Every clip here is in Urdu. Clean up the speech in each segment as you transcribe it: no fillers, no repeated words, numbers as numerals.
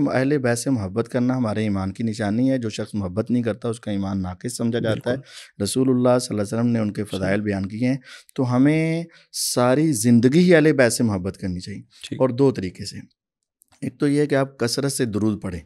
اہل بیت سے محبت کرنا ہمارے ایمان کی نشانی ہے. جو شخص محبت نہیں کرتا اس کا ایمان ناقص سمجھا جاتا ہے. رسول اللہ صلی اللہ علیہ وسلم نے ان کے فضائل بیان کیے ہیں. تو ہمیں ساری زندگی ہی اہل بیت سے محبت کرنی چاہیے، اور دو طریقے سے. ایک تو یہ ہے کہ آپ کثرت سے درود پڑھیں،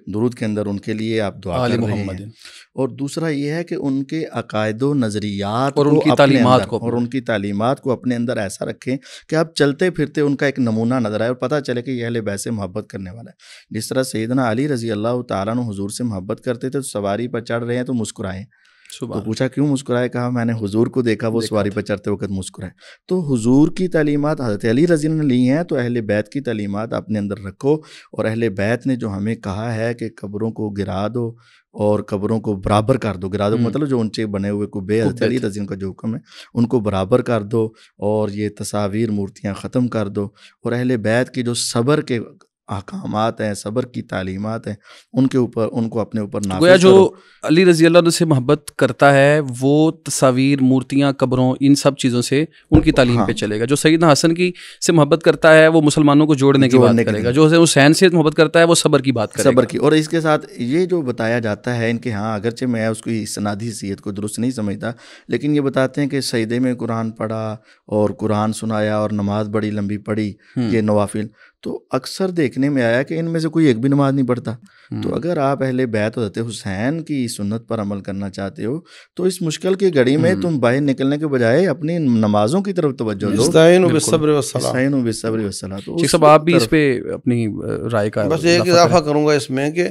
درود کے اندر ان کے لیے آپ دعا کر رہے ہیں، اور دوسرا یہ ہے کہ ان کے عقائد و نظریات اور ان کی تعلیمات کو اور ان کی تعلیمات کو اپنے اندر ایسا رکھیں کہ آپ چلتے پھرتے ان کا ایک نمونہ نظر آئے اور پتہ چلے کہ یہ اہل بیت سے محبت کرنے والا ہے. جس طرح سیدنا علی رضی اللہ تعالیٰ عنہ حضور سے محبت کرتے تھے، تو سواری پر چڑھ رہے ہیں تو مسکرائے. تو پوچھا کیوں مسکرائے؟ کہا میں نے حضور کو دیکھا وہ سواری پر چڑھتے وقت مسکرائے. تو حضور کی تعلیمات حضرت علی رضی اللہ عنہ نے لی ہیں، تو اہل بیت کی تعلیمات اپنے اندر رکھو. اور اہل بیت نے جو ہمیں کہا ہے کہ قبروں کو گرا دو اور قبروں کو برابر کر دو، گرا دو مطلب جو اونچے بنے ہوئے قبے حضرت علی رضی اللہ عنہ کا جو حکم ہے ان کو برابر کر دو، اور یہ تصاویر مورتیاں ختم کر دو. اور اہل بیت کی جو صبر کے احکامات ہیں، صبر کی تعلیمات ہیں، ان کے اوپر ان کو اپنے اوپر نافذ گویا جو کرو. علی رضی اللہ عنہ سے محبت کرتا ہے وہ تصاویر، مورتیاں، قبروں، ان سب چیزوں سے ان کی تعلیم پہ چلے گا. جو سیدنا حسن کی سے محبت کرتا ہے وہ مسلمانوں کو جوڑنے کی بات کرے گا. جو حسین سے محبت کرتا ہے وہ صبر کی بات کرے گا. صبر کی. اور اس کے ساتھ یہ جو بتایا جاتا ہے ان کے ہاں، اگرچہ میں اس کی اسنادی حیثیت کو درست نہیں سمجھتا، لیکن یہ بتاتے ہیں کہ سجدے میں قرآن پڑھا اور قرآن سنایا اور نماز بڑی لمبی پڑھی، یہ نوافل. تو اکثر دیکھنے میں آیا کہ ان میں سے کوئی ایک بھی نماز نہیں پڑھتا. تو اگر آپ اہل بیت حضرت حسین کی سنت پر عمل کرنا چاہتے ہو تو اس مشکل کی گھڑی میں تم باہر نکلنے کے بجائے اپنی نمازوں کی طرف توجہ دو. استعینوا بالصبر والصلاۃ. استعینوا بالصبر والصلاۃ. شیخ صاحب آپ بھی اس پہ اپنی رائے کا بس ایک اضافہ کروں گا اس میں کہ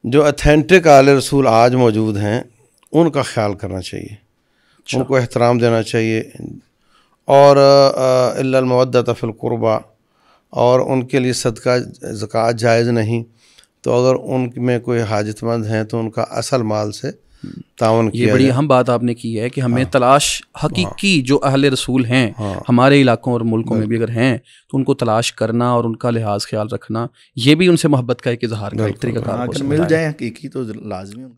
جو اتھینٹک آل رسول آج موجود ہیں ان کا خیال کرنا چاہیے، ان کو احترام دینا چاہیے. اور الا المودۃ فی القربى، اور ان کے لیے صدقہ زکوٰۃ جائز نہیں. تو اگر ان میں کوئی حاجت مند ہیں تو ان کا اصل مال سے تعاون کیا. یہ بڑی اہم بات آپ نے کی ہے کہ ہمیں تلاش حقیقی جو اہل رسول ہیں ہمارے علاقوں اور ملکوں میں بھی اگر ہیں تو ان کو تلاش کرنا اور ان کا لحاظ خیال رکھنا، یہ بھی ان سے محبت کا ایک اظہار کا ایک طریقہ کار. اگر مل جائے حقیقی تو لازمی.